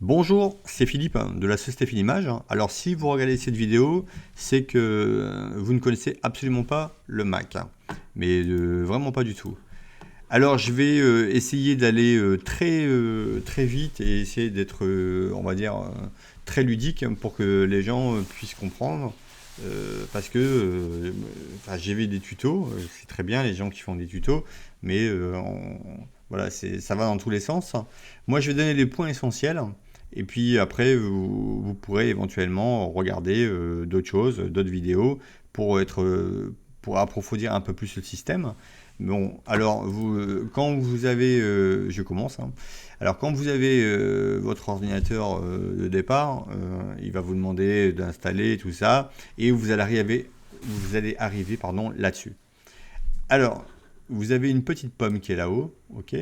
Bonjour, c'est Philippe de la société Filimage. Alors si vous regardez cette vidéo, c'est que vous ne connaissez absolument pas le Mac, mais vraiment pas du tout. Alors je vais essayer d'aller très vite et essayer d'être, on va dire, très ludique pour que les gens puissent comprendre. Parce que enfin, j'ai vu des tutos, c'est très bien les gens qui font des tutos, mais voilà, ça va dans tous les sens. Moi je vais donner les points essentiels. Et puis après, vous pourrez éventuellement regarder d'autres choses, d'autres vidéos pour approfondir un peu plus le système. Bon, alors quand vous avez, je commence, hein. Alors quand vous avez votre ordinateur de départ, il va vous demander d'installer tout ça, et vous allez arriver, pardon, là-dessus. Alors, vous avez une petite pomme qui est là-haut, ok,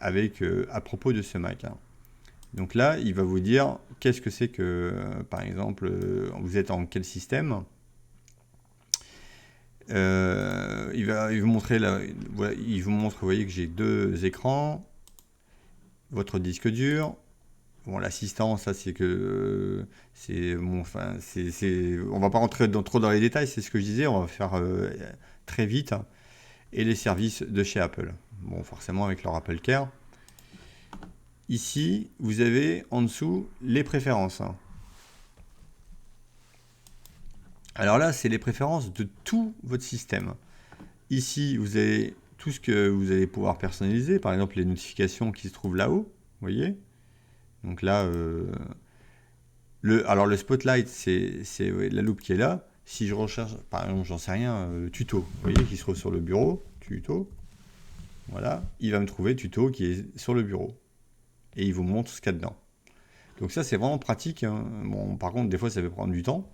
avec à propos de ce Mac, hein. Donc là, il va vous dire qu'est-ce que c'est que, par exemple, vous êtes en quel système. Il vous montrer là, voilà, il vous montre, vous voyez que j'ai deux écrans, votre disque dur. Bon, l'assistant, ça c'est que c'est bon, enfin, on va pas rentrer trop dans les détails, c'est ce que je disais, on va faire très vite, hein. Et les services de chez Apple. Bon, forcément avec leur Apple Care. Ici, vous avez en dessous les préférences, hein. Alors là, c'est les préférences de tout votre système. Ici, vous avez tout ce que vous allez pouvoir personnaliser, par exemple les notifications qui se trouvent là-haut, vous voyez. Donc là, alors le spotlight, c'est ouais, la loupe qui est là. Si je recherche, par exemple, j'en sais rien, tuto, vous voyez, qui se trouve sur le bureau, tuto, voilà, il va me trouver tuto qui est sur le bureau. Et il vous montre ce qu'il y a dedans. Donc ça, c'est vraiment pratique, hein. Bon, par contre, des fois, ça peut prendre du temps.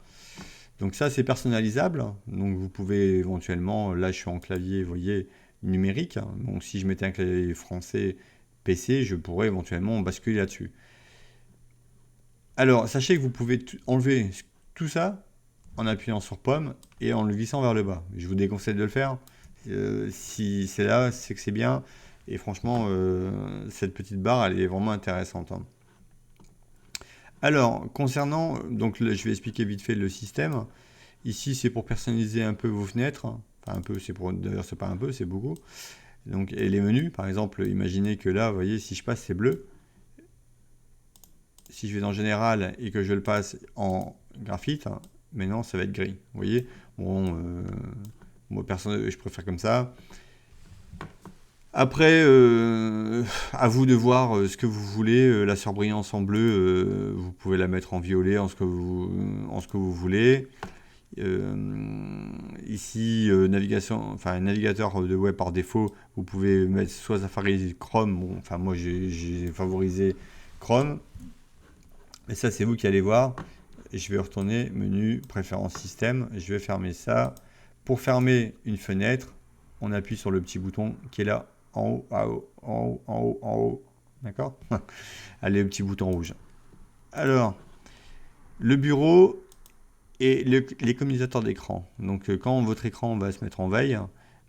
Donc ça, c'est personnalisable. Donc vous pouvez éventuellement, là je suis en clavier, vous voyez, numérique. Donc si je mettais un clavier français PC, je pourrais éventuellement basculer là-dessus. Alors, sachez que vous pouvez enlever tout ça en appuyant sur pomme et en le glissant vers le bas. Je vous déconseille de le faire. Si c'est là, c'est que c'est bien. Et franchement, cette petite barre, elle est vraiment intéressante, hein. Alors, concernant, donc je vais expliquer vite fait le système. Ici, c'est pour personnaliser un peu vos fenêtres. Enfin, un peu, d'ailleurs, c'est pas un peu, c'est beaucoup. Donc, et les menus, par exemple, imaginez que là, vous voyez, si je passe, c'est bleu. Si je vais dans général et que je le passe en graphite, maintenant, ça va être gris. Vous voyez, bon, moi, personnellement, je préfère comme ça. Après, à vous de voir ce que vous voulez. La surbrillance en bleu, vous pouvez la mettre en violet, en ce que vous voulez. Ici, navigation, enfin navigateur de web par défaut, vous pouvez mettre soit Safari, Chrome. Bon, enfin moi j'ai favorisé Chrome. Mais ça c'est vous qui allez voir. Je vais retourner menu préférences système. Je vais fermer ça. Pour fermer une fenêtre, on appuie sur le petit bouton qui est là en haut, en haut, en haut, en haut, en haut. D'accord. Allez, le petit bouton rouge. Alors, le bureau et les commutateurs d'écran. Donc quand votre écran va se mettre en veille,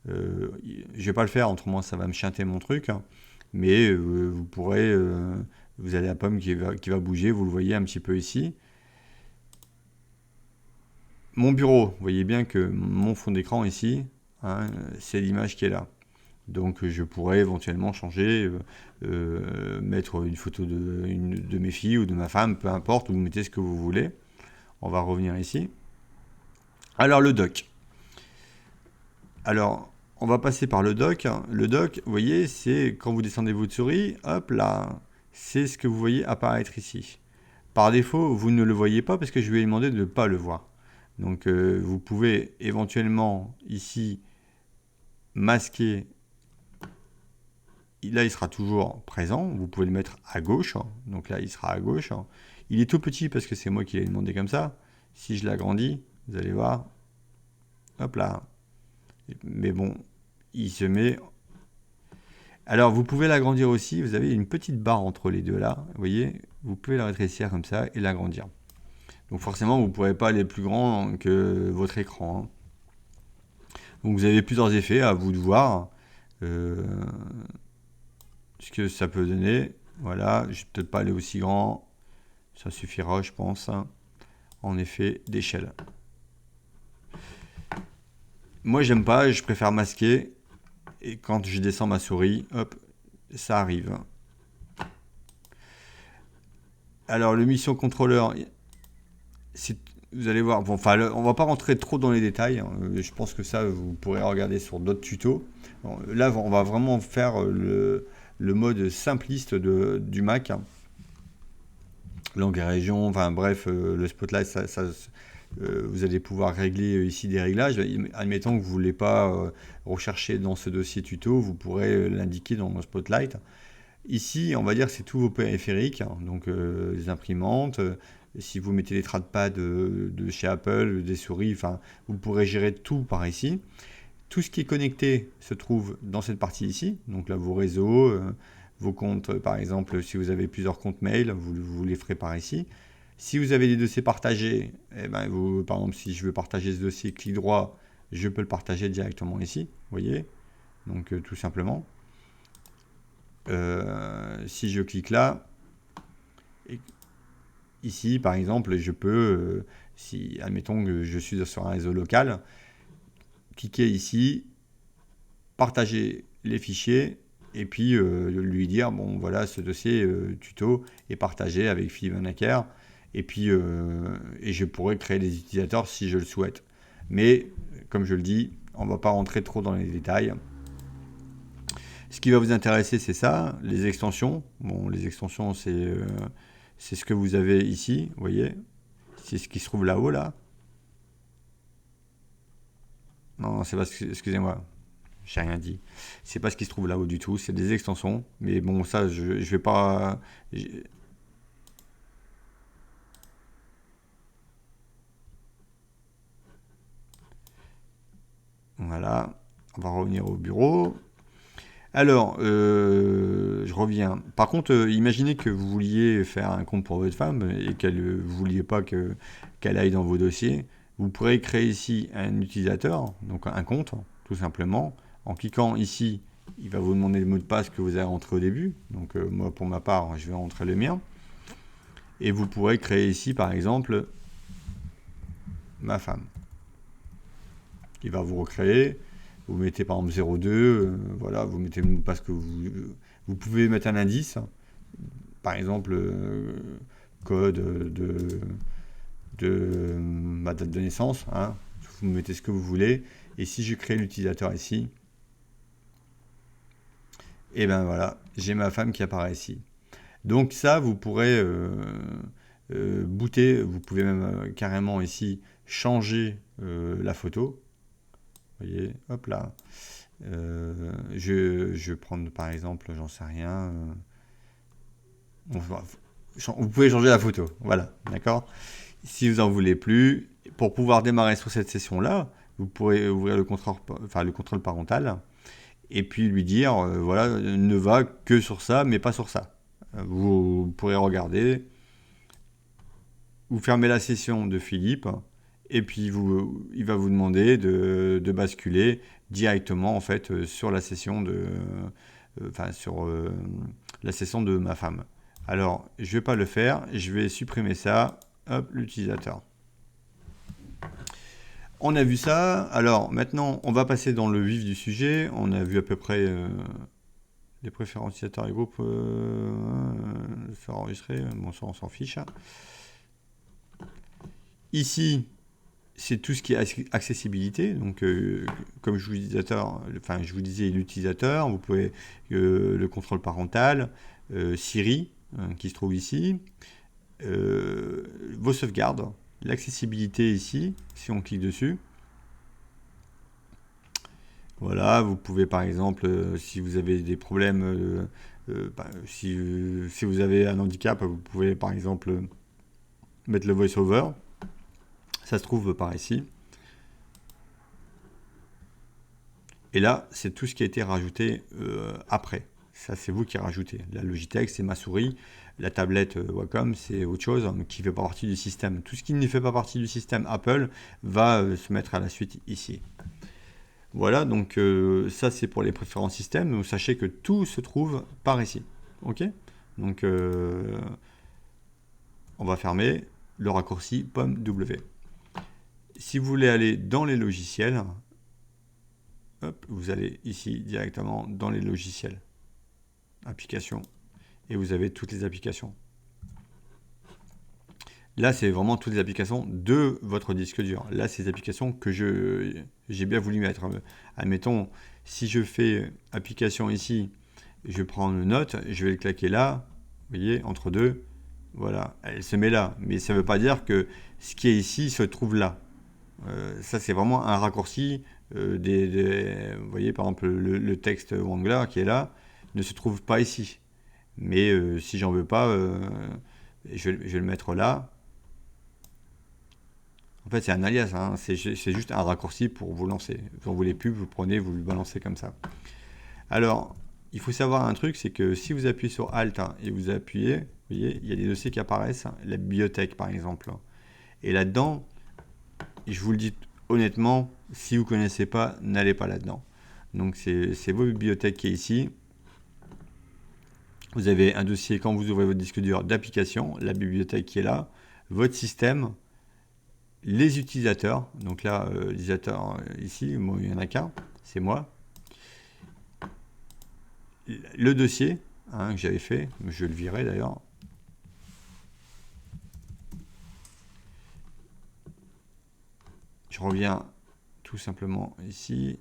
je vais pas le faire, autrement ça va me chanter mon truc, hein. Mais vous pourrez, vous avez la pomme qui va bouger, vous le voyez un petit peu ici. Mon bureau, vous voyez bien que mon fond d'écran ici, hein, c'est l'image qui est là. Donc je pourrais éventuellement changer, mettre une photo de mes filles ou de ma femme, peu importe, vous mettez ce que vous voulez. On va revenir ici. Alors le dock. Alors, on va passer par le dock. Le dock, vous voyez, c'est quand vous descendez votre souris, hop là, c'est ce que vous voyez apparaître ici. Par défaut, vous ne le voyez pas parce que je lui ai demandé de ne pas le voir. Donc, vous pouvez éventuellement ici masquer. Là, il sera toujours présent. Vous pouvez le mettre à gauche. Donc là, il sera à gauche. Il est tout petit parce que c'est moi qui l'ai demandé comme ça. Si je l'agrandis, vous allez voir. Hop là. Mais bon, il se met. Alors, vous pouvez l'agrandir aussi. Vous avez une petite barre entre les deux là. Vous voyez, vous pouvez la rétrécir comme ça et l'agrandir. Donc, forcément, vous ne pourrez pas aller plus grand que votre écran, hein. Donc, vous avez plusieurs effets à vous de voir ce que ça peut donner. Voilà, je ne vais peut-être pas aller aussi grand. Ça suffira, je pense, hein, en effet d'échelle. Moi, j'aime pas, je préfère masquer. Et quand je descends ma souris, hop, ça arrive. Alors, le mission contrôleur, vous allez voir, bon, enfin, on va pas rentrer trop dans les détails, hein. Je pense que ça, vous pourrez regarder sur d'autres tutos. Bon, là, on va vraiment faire le mode simpliste du Mac, hein. Langue et région, enfin bref, le Spotlight, vous allez pouvoir régler ici des réglages. Admettons que vous ne voulez pas rechercher dans ce dossier tuto, vous pourrez l'indiquer dans le Spotlight. Ici, on va dire que c'est tous vos périphériques, hein, donc les imprimantes. Si vous mettez les trackpads de chez Apple, des souris, enfin, vous pourrez gérer tout par ici. Tout ce qui est connecté se trouve dans cette partie ici. Donc là, vos réseaux, vos comptes, par exemple, si vous avez plusieurs comptes mail, vous les ferez par ici. Si vous avez des dossiers partagés, eh ben par exemple, si je veux partager ce dossier, clic droit, je peux le partager directement ici. Vous voyez? Donc tout simplement. Si je clique là, ici par exemple, je peux, si admettons que je suis sur un réseau local, cliquer ici, partager les fichiers et puis lui dire bon voilà, ce dossier tuto est partagé avec Philippe Van Acker, et puis et je pourrais créer des utilisateurs si je le souhaite. Mais comme je le dis, on va pas rentrer trop dans les détails. Ce qui va vous intéresser, c'est ça, les extensions. Bon, les extensions, c'est ce que vous avez ici, vous voyez. C'est ce qui se trouve là-haut, là. Non, c'est pas excusez-moi, j'ai rien dit. C'est pas ce qui se trouve là-haut du tout, c'est des extensions. Mais bon, ça, je vais pas. Voilà, on va revenir au bureau. Alors, je reviens. Par contre, imaginez que vous vouliez faire un compte pour votre femme et qu'elle ne vouliez pas qu'elle aille dans vos dossiers. Vous pourrez créer ici un utilisateur, donc un compte, tout simplement. En cliquant ici, il va vous demander le mot de passe que vous avez rentré au début. Donc, moi, pour ma part, je vais rentrer le mien. Et vous pourrez créer ici, par exemple, ma femme. Il va vous recréer. Vous mettez par exemple 02, voilà, vous mettez le mot de passe que vous pouvez mettre un indice, par exemple code de ma date de naissance, hein, vous mettez ce que vous voulez, et si je crée l'utilisateur ici, et ben voilà, j'ai ma femme qui apparaît ici. Donc ça, vous pourrez booter, vous pouvez même carrément ici changer la photo. Vous voyez, hop là. Je vais prendre par exemple, j'en sais rien. Vous pouvez changer la photo, voilà, d'accord. Si vous en voulez plus, pour pouvoir démarrer sur cette session-là, vous pourrez ouvrir le contrôle parental et puis lui dire, voilà, ne va que sur ça, mais pas sur ça. Vous pourrez regarder, vous fermez la session de Philippe et puis il va vous demander de basculer directement en fait sur la session sur la session de ma femme. Alors, je vais pas le faire, je vais supprimer ça, hop, l'utilisateur. On a vu ça, alors maintenant on va passer dans le vif du sujet, on a vu à peu près les préférences utilisateurs et groupes, faire enregistrer, bon ça on s'en fiche. Ici, c'est tout ce qui est accessibilité. Donc, comme je vous disais, l'utilisateur, vous pouvez le contrôle parental, Siri, qui se trouve ici, vos sauvegardes, l'accessibilité ici, si on clique dessus. Voilà, vous pouvez par exemple, si vous avez des problèmes, si vous avez un handicap, vous pouvez par exemple mettre le voice-over. Ça se trouve par ici. Et là, c'est tout ce qui a été rajouté après. Ça, c'est vous qui rajoutez. La Logitech, c'est ma souris. La tablette Wacom, c'est autre chose qui ne fait pas partie du système. Tout ce qui ne fait pas partie du système Apple va se mettre à la suite ici. Voilà, donc ça, c'est pour les préférences système. Donc, sachez que tout se trouve par ici. OK ? Donc, on on va fermer le raccourci pomme W. Si vous voulez aller dans les logiciels, hop, vous allez ici directement dans les logiciels, applications, et vous avez toutes les applications. Là, c'est vraiment toutes les applications de votre disque dur. Là, c'est les applications que j'ai bien voulu mettre. Admettons, si je fais application ici, je prends une note, je vais le claquer là, vous voyez, entre deux, voilà, elle se met là. Mais ça ne veut pas dire que ce qui est ici se trouve là. Ça, c'est vraiment un raccourci. Vous voyez, par exemple, le texte Wrangler qui est là ne se trouve pas ici. Mais si j'en veux pas, je vais le mettre là. En fait, c'est un alias, hein. C'est juste un raccourci pour vous lancer. Vous ne voulez plus, vous prenez, vous le balancez comme ça. Alors, il faut savoir un truc, c'est que si vous appuyez sur Alt et vous appuyez, vous voyez, il y a des dossiers qui apparaissent, la bibliothèque par exemple. Et là-dedans, je vous le dis honnêtement, si vous ne connaissez pas, n'allez pas là-dedans. Donc, c'est vos bibliothèques qui est ici. Vous avez un dossier, quand vous ouvrez votre disque dur, d'application, la bibliothèque qui est là, votre système, les utilisateurs. Donc là, l'utilisateur ici, bon, il n'y en a qu'un, c'est moi. Le dossier que j'avais fait, je le virai d'ailleurs. Je reviens tout simplement ici.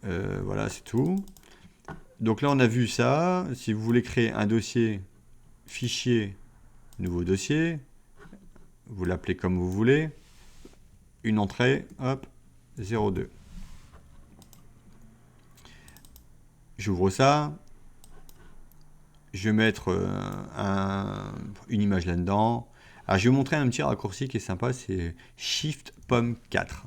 Voilà, c'est tout. Donc là, on a vu ça. Si vous voulez créer un dossier, fichier, nouveau dossier, vous l'appelez comme vous voulez. Une entrée, hop, 02. J'ouvre ça. Je vais mettre une image là-dedans. Alors, je vais vous montrer un petit raccourci qui est sympa, c'est Shift Pomme 4.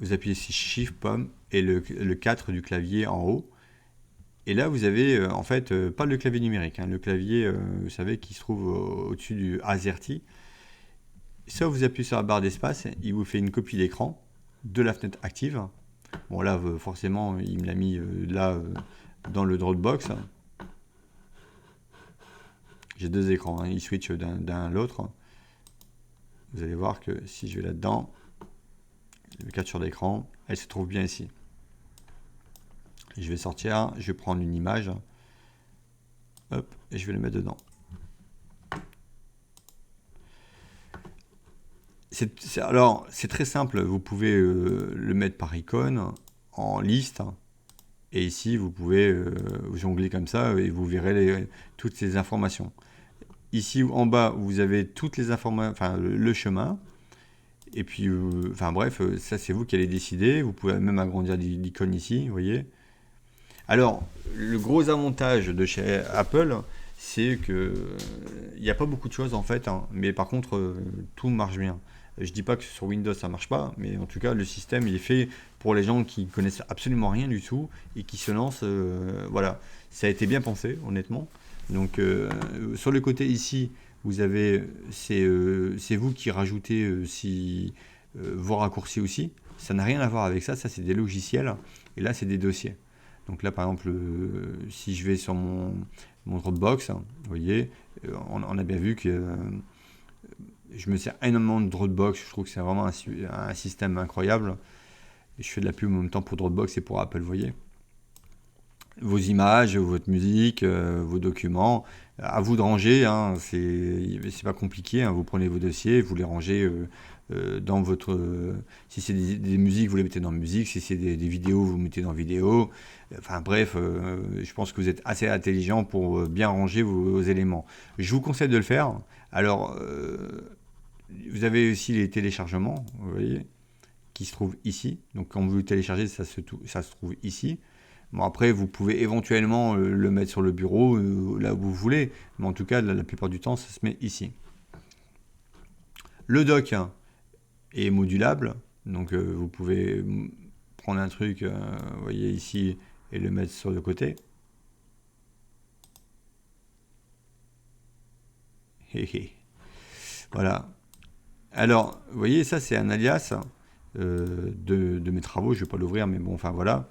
Vous appuyez sur Shift Pomme et le 4 du clavier en haut. Et là, vous avez en fait pas le clavier numérique, le clavier, vous savez, qui se trouve au-dessus du AZERTY. Soit vous appuyez sur la barre d'espace, il vous fait une copie d'écran de la fenêtre active. Bon là, forcément, il me l'a mis là dans le Dropbox. J'ai deux écrans, il switch d'un à l'autre. Vous allez voir que si je vais là-dedans, le capture d'écran, elle se trouve bien ici. Je vais sortir, je vais prendre une image, hop, et je vais le mettre dedans. Alors, c'est très simple, vous pouvez le mettre par icône, en liste, et ici, vous pouvez jongler comme ça, et vous verrez toutes ces informations. Ici, en bas, vous avez toutes les informations, enfin, le chemin, et puis, enfin bref, ça c'est vous qui allez décider, vous pouvez même agrandir l'icône ici, vous voyez. Alors, le gros avantage de chez Apple, c'est que il n'y a pas beaucoup de choses en fait, mais par contre, tout marche bien. Je dis pas que sur Windows ça marche pas, mais en tout cas le système il est fait pour les gens qui connaissent absolument rien du tout et qui se lancent. Voilà, ça a été bien pensé honnêtement. Donc sur le côté ici, vous avez c'est vous qui rajoutez vos raccourcis aussi. Ça n'a rien à voir avec ça. Ça c'est des logiciels et là c'est des dossiers. Donc là par exemple, si je vais sur mon Dropbox, vous voyez, on a bien vu que je me sers énormément de Dropbox, je trouve que c'est vraiment un système incroyable. Et je fais de la pub en même temps pour Dropbox et pour Apple, vous voyez. Vos images, votre musique, vos documents, à vous de ranger, c'est pas compliqué, vous prenez vos dossiers, vous les rangez dans votre... si c'est des musiques, vous les mettez dans musique, si c'est des vidéos, vous mettez dans vidéo. Enfin bref, je pense que vous êtes assez intelligent pour bien ranger vos éléments. Je vous conseille de le faire. Alors, vous avez aussi les téléchargements, vous voyez, qui se trouvent ici. Donc quand vous le téléchargez, ça se trouve ici. Bon, après, vous pouvez éventuellement le mettre sur le bureau, là où vous voulez, mais en tout cas, la plupart du temps, ça se met ici. Le dock est modulable, donc vous pouvez prendre un truc, vous voyez ici, et le mettre sur le côté. Voilà. Alors, vous voyez, ça c'est un alias de mes travaux, je ne vais pas l'ouvrir, mais bon, enfin voilà.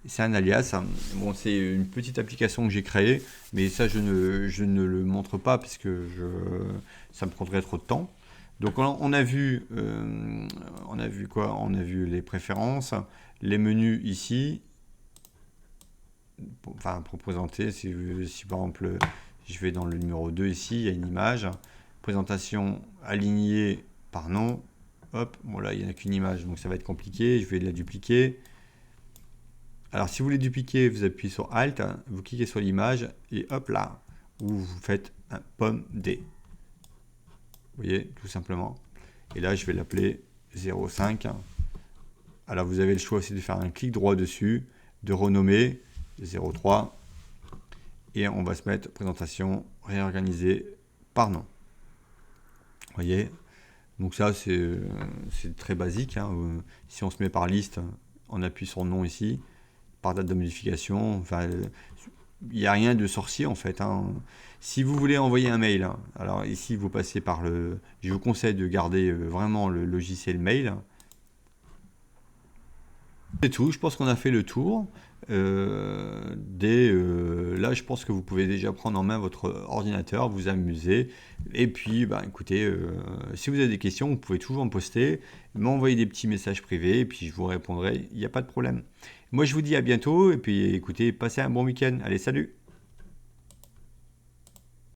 C'est un alias, hein. Bon, c'est une petite application que j'ai créée, mais ça, je ne le montre pas parce que ça me prendrait trop de temps. Donc, on a vu quoi? On a vu les préférences, les menus ici. Enfin, pour présenter, si par exemple, je vais dans le numéro 2 ici, il y a une image. Présentation alignée par nom. Hop, bon là, il n'y en a qu'une image, donc ça va être compliqué. Je vais la dupliquer. Alors, si vous voulez dupliquer, vous appuyez sur Alt, hein, vous cliquez sur l'image et hop là, vous faites un pomme D. Vous voyez, tout simplement. Et là, je vais l'appeler 0,5. Alors, vous avez le choix aussi de faire un clic droit dessus, de renommer 0,3. Et on va se mettre présentation réorganisée par nom. Vous voyez, donc ça, c'est très basique, hein. Si on se met par liste, on appuie sur nom ici, par date de modification. Enfin, il n'y a rien de sorcier en fait, hein. Si vous voulez envoyer un mail, hein, alors ici vous passez par le... Je vous conseille de garder vraiment le logiciel mail. C'est tout, je pense qu'on a fait le tour. Là, je pense que vous pouvez déjà prendre en main votre ordinateur, vous amuser. Et puis, bah, écoutez, si vous avez des questions, vous pouvez toujours me poster, m'envoyer des petits messages privés, et puis je vous répondrai, il n'y a pas de problème. Moi, je vous dis à bientôt, et puis écoutez, passez un bon week-end. Allez, salut!